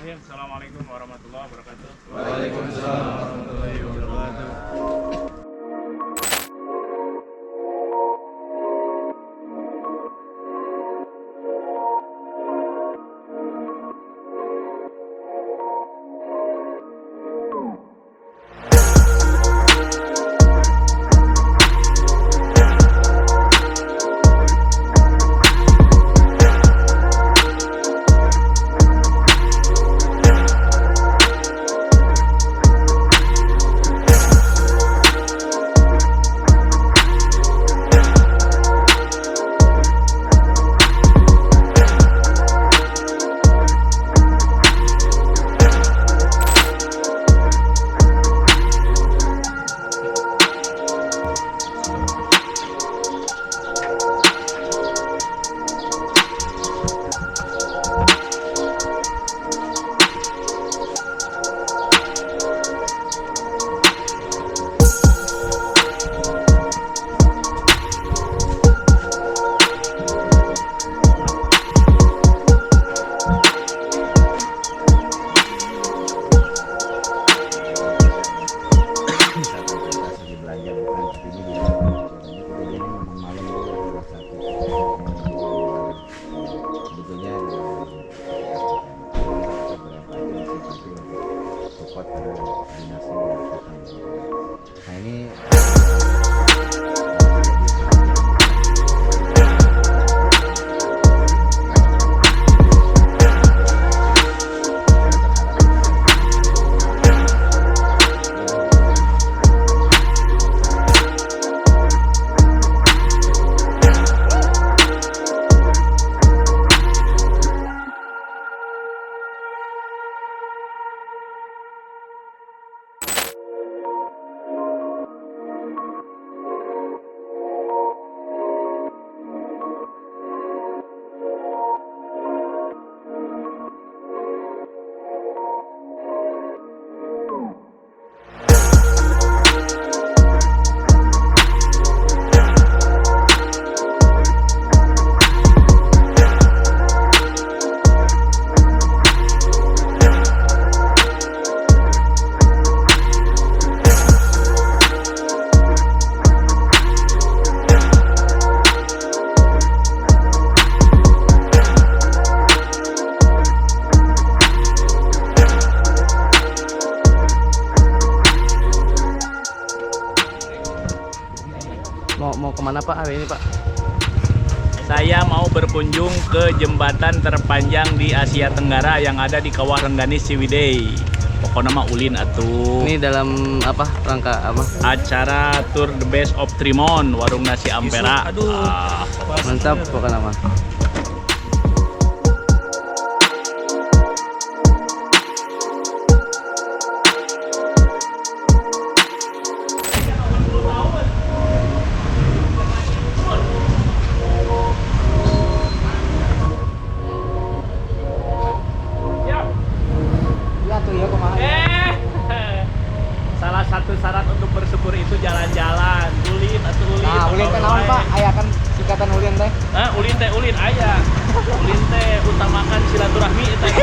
Bismillahirrahmanirrahim. Assalamualaikum warahmatullahi wabarakatuh. Waalaikumsalam warahmatullahi wabarakatuh. Nah ini mau kemana Pak hari ini Pak? Saya mau berkunjung ke jembatan terpanjang di Asia Tenggara yang ada di Kawah Rengganis Ciwidey. Pokoknya mah ulin atuh. Ini dalam apa rangka apa? Acara Tour the Best of Tremont, warung nasi Ampera. Aduh. Mantap pokoknya mah. Salah satu syarat untuk bersyukur itu jalan-jalan. Ulin atau ulin. Nah, ulin teh naon Pak? Aya kan singkatan ulin teh. Ulin teh ulin aya. Ulin teh utamakan silaturahmi teh.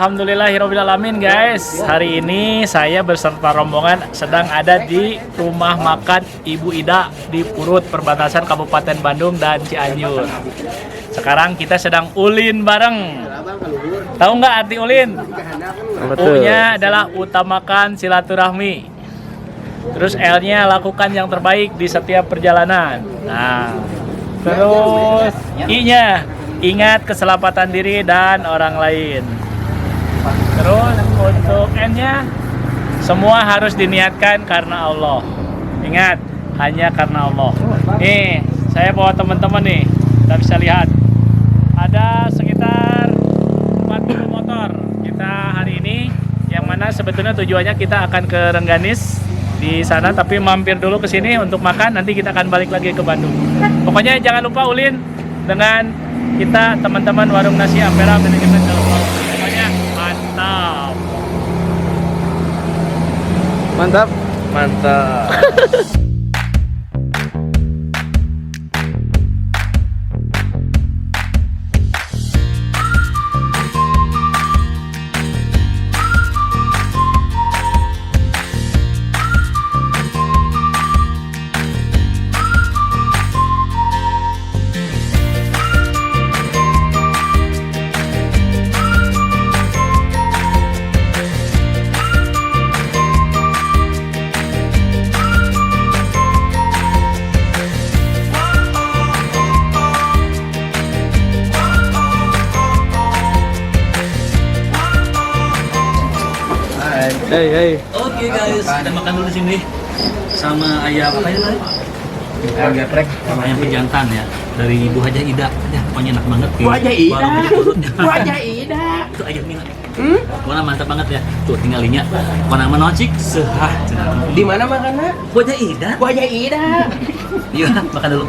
Alhamdulillahirobbilalamin guys. Hari ini saya beserta rombongan sedang ada di rumah makan Ibu Ida di Purut perbatasan Kabupaten Bandung dan Cianjur. Sekarang kita sedang ulin bareng. Tahu nggak arti ulin? U-nya adalah utamakan silaturahmi. Terus L-nya lakukan yang terbaik di setiap perjalanan. Nah, terus I-nya ingat keselamatan diri dan orang lain. Terus untuk N-nya semua harus diniatkan karena Allah. Ingat, hanya karena Allah. Nih, saya bawa teman-teman nih. Kita bisa lihat. Ada sekitar 40 motor kita hari ini, yang mana sebetulnya tujuannya kita akan ke Rengganis di sana, tapi mampir dulu ke sini untuk makan, nanti kita akan balik lagi ke Bandung. Pokoknya jangan lupa ulin dengan kita teman-teman Warung Nasi Ampera manajemen telepon. Pokoknya mantap. Mantap. Mantap. Hey. Oke guys, kita makan dulu di sini sama ayam apa ya? Ayam geprek. Sama ayam pejantan ya dari Ibu Haja Ida. Ya, pokoknya enak banget. Bu Haja Ida. Bu Haja Ida. Itu ayam mina. Warna mantap banget ya. Tuh tinggalinnya. Warna menocik sehah. Di mana makannya? Bu Haja Ida. Bu Haja Ida. Iya, makan dulu.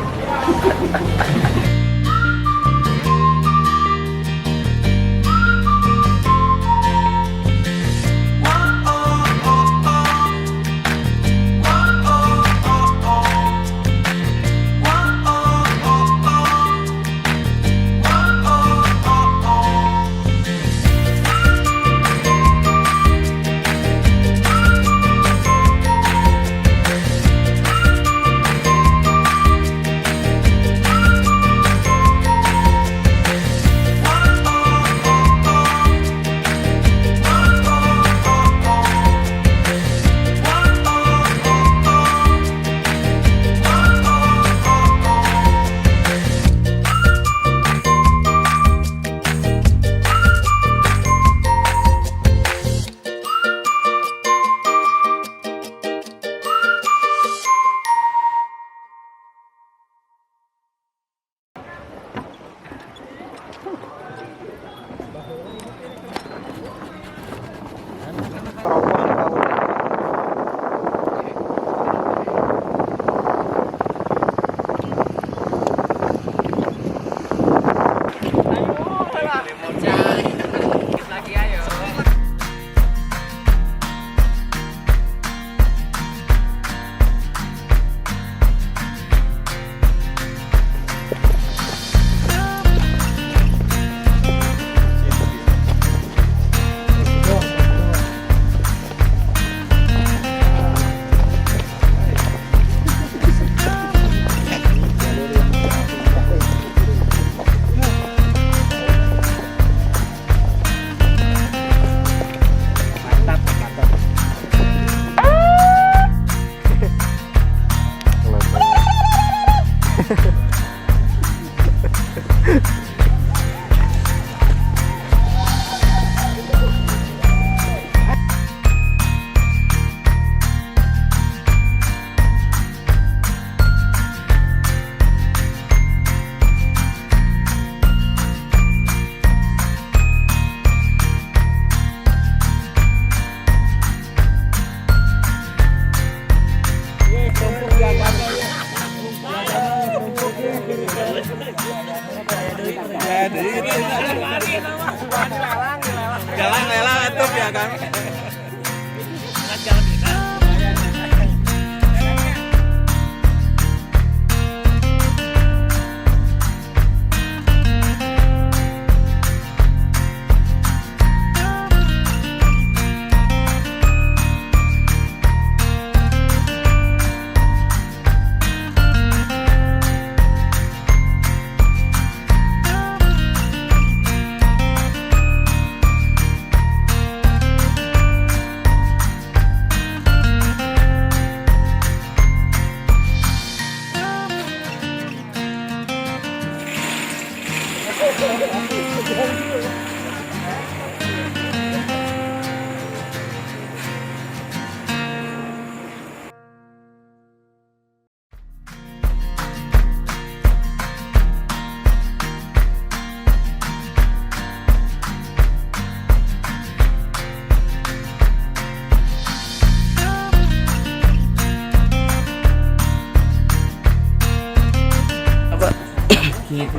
Jalan lelang atuh ya kan.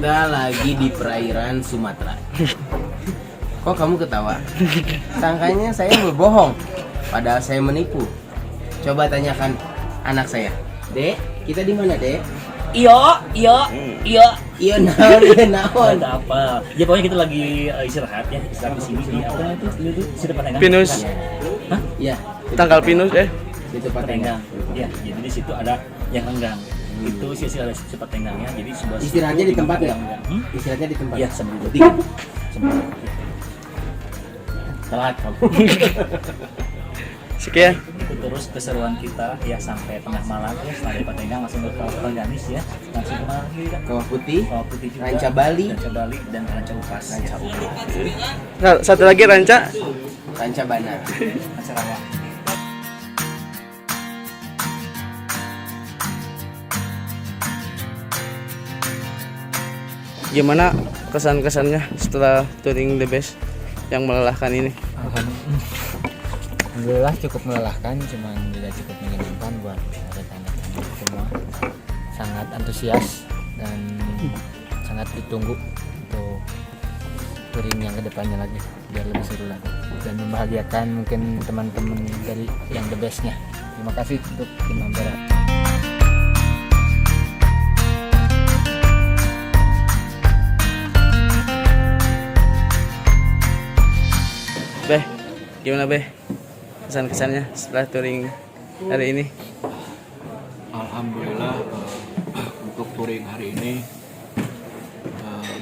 Kita lagi di perairan Sumatera. Kok kamu ketawa? Sangkanya saya berbohong, padahal saya menipu. Coba tanyakan anak saya. Dek, kita di mana, Dek? Iya. Iya naon, iya naon. Ada apa? Ya pokoknya kita lagi istirahat ya, istirahat di sini di apa itu? Di depan tengah. Pinus. Hah? Iya, Tanggal pinus di tempat Tenggang. tengah. Ya, jadi di situ ada yang renggang. Itu sisi ada sifat tenggangnya. Jadi sebelah situ Istirahatnya di tempat nggak? renggang. Istirahatnya di tempat. Iya, sambil duduk. Sambil duduk. Telat kamu. Sekian. Itu terus keseruan kita ya sampai tengah malam ya, setelah dari Patenggang langsung ke Ganis ya, langsung ke mana lagi kan? Kawah Putih, Kawah Putih juga, Ranca Bali, dan Ranca Upas. Nah, satu lagi Ranca. Ranca Bana. Ranca Rawa. Gimana kesan-kesannya setelah touring The Best yang melelahkan ini? Alhamdulillah cukup melelahkan, cuman juga cukup menyenangkan buat rekan-rekan semua. Sangat antusias dan sangat ditunggu untuk touring yang kedepannya lagi biar lebih seru lagi dan membahagiakan mungkin teman-teman dari yang The Best-nya. Terima kasih untuk tim Ampera. Beh, gimana Beh? Kesan-kesannya setelah touring hari ini? Alhamdulillah untuk touring hari ini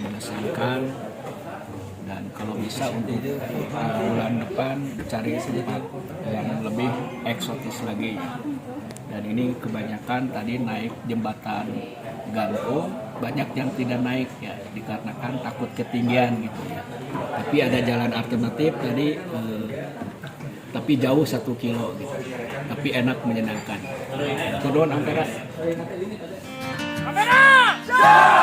mengesankan, dan kalau bisa untuk bulan depan cari tempat yang lebih eksotis lagi. Dan ini kebanyakan tadi naik jembatan gantung, banyak yang tidak naik ya dikarenakan takut ketinggian gitu ya. Tapi ada jalan alternatif tadi, tapi jauh 1 kilo gitu. Tapi enak, menyenangkan. Turun Ampera. Ampera!